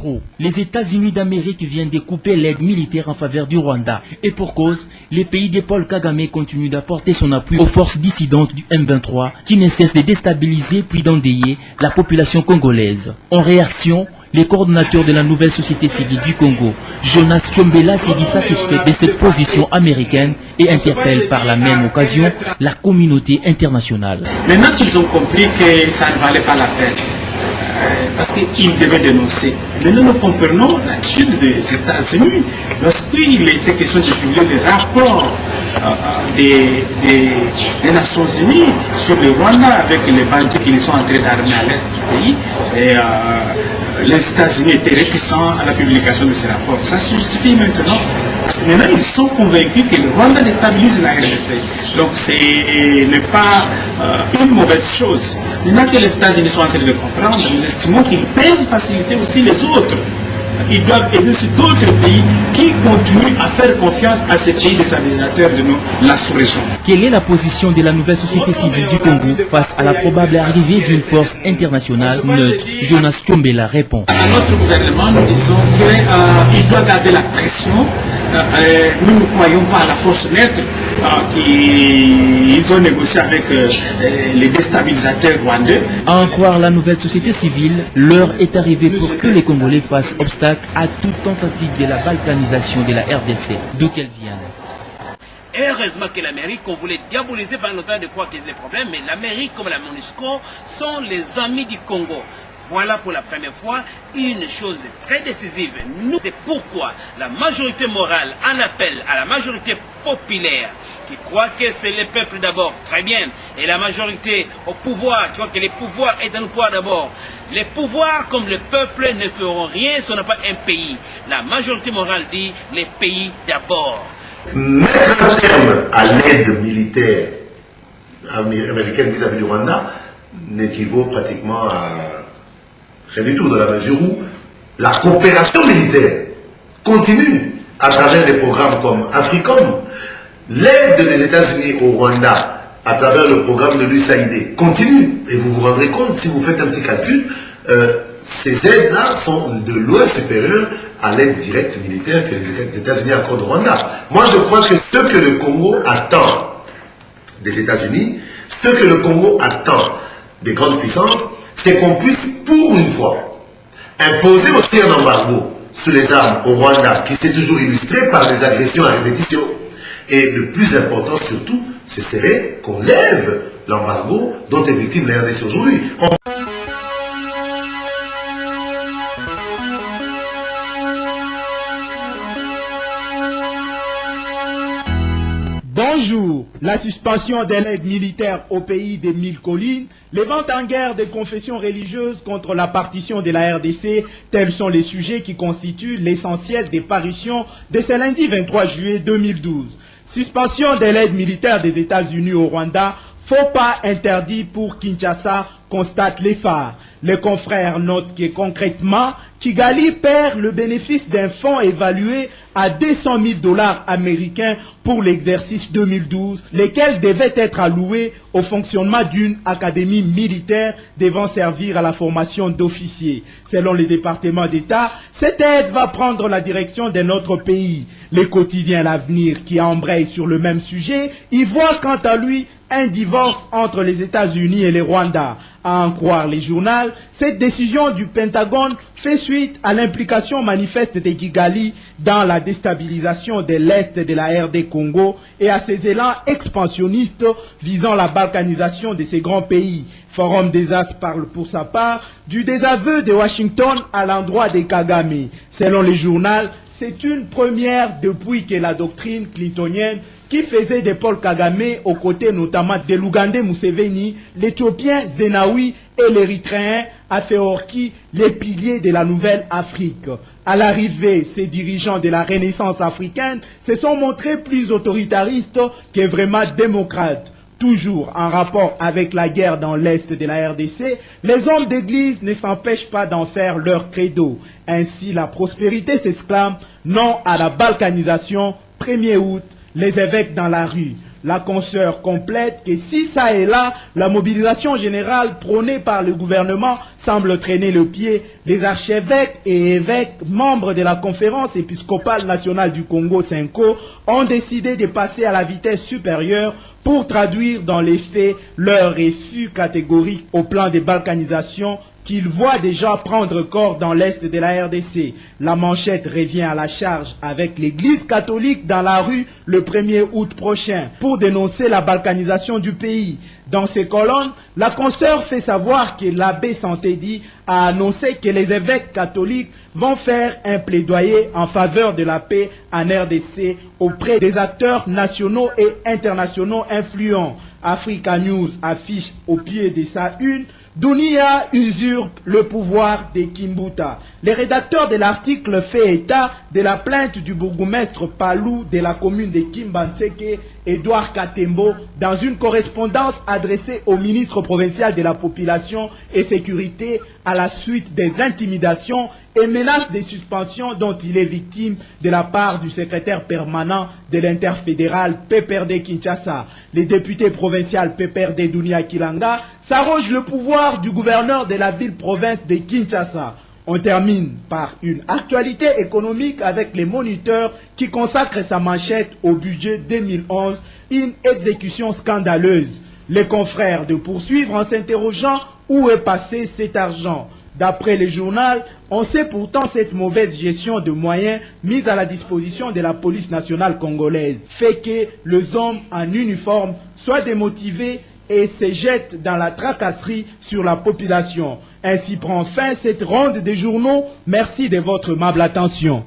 trop. Les États-Unis d'Amérique viennent de couper l'aide militaire en faveur du Rwanda. Et pour cause, les pays de Paul Kagame continuent d'apporter son appui aux forces dissidentes du M23 qui ne cessent de déstabiliser puis d'endeuiller la population congolaise. En réaction, les coordonnateurs de la nouvelle société civile du Congo, Jonas Tchombela, s'est dit satisfait de cette position américaine et interpelle par la même occasion la communauté internationale. Maintenant qu'ils ont compris que ça ne valait pas la peine, parce qu'ils devaient dénoncer. Maintenant nous comprenons l'attitude des États-Unis lorsqu'il était question de publier les rapports des Nations Unies sur le Rwanda avec les bandits qui sont entrés d'armer à l'est du pays. Et les États-Unis étaient réticents à la publication de ces rapports. Ça se justifie maintenant. Parce que maintenant, ils sont convaincus que le Rwanda déstabilise la RDC. Donc, ce n'est pas une mauvaise chose. Maintenant que les États-Unis sont en train de le comprendre, nous estimons qu'ils peuvent faciliter aussi les autres. Ils doivent aider aussi d'autres pays qui continuent à faire confiance à ces pays déstabilisateurs de la sous-région. Quelle est la position de la nouvelle société civile du Congo face à la probable arrivée d'une force internationale neutre? Jonas Tchombela répond. À notre gouvernement, nous disons qu'il doit garder la pression. Nous ne croyons pas à la force neutre qu'ils ont négocié avec les déstabilisateurs rwandais. À en croire la nouvelle société civile, l'heure est arrivée pour que les Congolais fassent obstacle à toute tentative de la balkanisation de la RDC, d'où qu'elle vienne. Heureusement que l'Amérique, qu'on voulait diaboliser pendant longtemps de croire qu'il y a des problèmes, mais l'Amérique comme la MONUSCO sont les amis du Congo. Voilà pour la première fois une chose très décisive. Nous, c'est pourquoi la majorité morale en appelle à la majorité populaire qui croit que c'est le peuple d'abord, très bien, et la majorité au pouvoir, qui croit que le pouvoir est un pouvoir d'abord. Les pouvoirs comme le peuple ne feront rien si on n'a pas un pays. La majorité morale dit les pays d'abord. Mettre un terme à l'aide militaire américaine vis-à-vis du Rwanda n'équivaut pratiquement à rien du tout, dans la mesure où la coopération militaire continue à travers des programmes comme AFRICOM. L'aide des États-Unis au Rwanda à travers le programme de l'USAID continue. Et vous vous rendrez compte, si vous faites un petit calcul, ces aides-là sont de loin supérieures à l'aide directe militaire que les États-Unis accordent au Rwanda. Moi, je crois que ce que le Congo attend des États-Unis, ce que le Congo attend des grandes puissances, c'est qu'on puisse, pour une fois, imposer aussi un embargo sur les armes au Rwanda, qui s'est toujours illustré par des agressions à répétition. Et le plus important surtout, ce serait qu'on lève l'embargo dont est victime la RDC aujourd'hui. Bonjour. La suspension de l'aide militaire au pays des mille collines, les ventes en guerre des confessions religieuses contre la partition de la RDC, tels sont les sujets qui constituent l'essentiel des parutions de ce lundi 23 juillet 2012. Suspension de l'aide militaire des États-Unis au Rwanda, faux pas interdit pour Kinshasa, constate les phares. Les confrères notent que concrètement, Kigali perd le bénéfice d'un fonds évalué à 200 000 $ américains pour l'exercice 2012, lesquels devaient être alloués au fonctionnement d'une académie militaire devant servir à la formation d'officiers. Selon les départements d'État, cette aide va prendre la direction de notre pays. Les quotidiens L'Avenir, qui embraye sur le même sujet, y voit quant à lui un divorce entre les États-Unis et les Rwanda. À en croire les journaux, cette décision du Pentagone fait suite à l'implication manifeste de Kigali dans la déstabilisation de l'Est de la RD Congo et à ses élans expansionnistes visant la balkanisation de ces grands pays. Forum des As parle pour sa part du désaveu de Washington à l'endroit des Kagame. Selon les journaux, c'est une première depuis que la doctrine clintonienne qui faisait de Paul Kagame, aux côtés notamment de l'Ougandais Museveni, l'Éthiopien Zenawi et l'Érythréen Afeworki, les piliers de la nouvelle Afrique. À l'arrivée, ces dirigeants de la Renaissance africaine se sont montrés plus autoritaristes que vraiment démocrates. Toujours en rapport avec la guerre dans l'Est de la RDC, les hommes d'église ne s'empêchent pas d'en faire leur credo. Ainsi, la prospérité s'exclame, non à la balkanisation, 1er août, les évêques dans la rue. La consoeur complète que si ça et là, la mobilisation générale prônée par le gouvernement semble traîner le pied, les archevêques et évêques, membres de la conférence épiscopale nationale du Congo, CENCO, ont décidé de passer à la vitesse supérieure pour traduire dans les faits leur refus catégorique au plan de balkanisation qu'ils voient déjà prendre corps dans l'est de la RDC. La manchette revient à la charge avec l'église catholique dans la rue le 1er août prochain pour dénoncer la balkanisation du pays. Dans ces colonnes, la consoeur fait savoir que l'abbé Santédi a annoncé que les évêques catholiques vont faire un plaidoyer en faveur de la paix en RDC auprès des acteurs nationaux et internationaux influents. Africa News affiche au pied de sa une Dunia usurpe le pouvoir de Kimbuta. Le rédacteur de l'article fait état de la plainte du bourgmestre Palou de la commune de Kimbantseke, Edouard Katembo, dans une correspondance adressée au ministre provincial de la Population et Sécurité à la suite des intimidations et menaces de suspension dont il est victime de la part du secrétaire permanent de l'interfédéral PPRD Kinshasa. Les députés provinciaux PPRD Dunia Kilanga s'arrogent le pouvoir du gouverneur de la ville-province de Kinshasa. On termine par une actualité économique avec les moniteurs qui consacrent sa manchette au budget 2011, une exécution scandaleuse. Les confrères de poursuivre en s'interrogeant où est passé cet argent. D'après le journal, on sait pourtant cette mauvaise gestion de moyens mise à la disposition de la police nationale congolaise fait que les hommes en uniforme soient démotivés et se jettent dans la tracasserie sur la population. Ainsi prend fin cette ronde des journaux. Merci de votre aimable attention.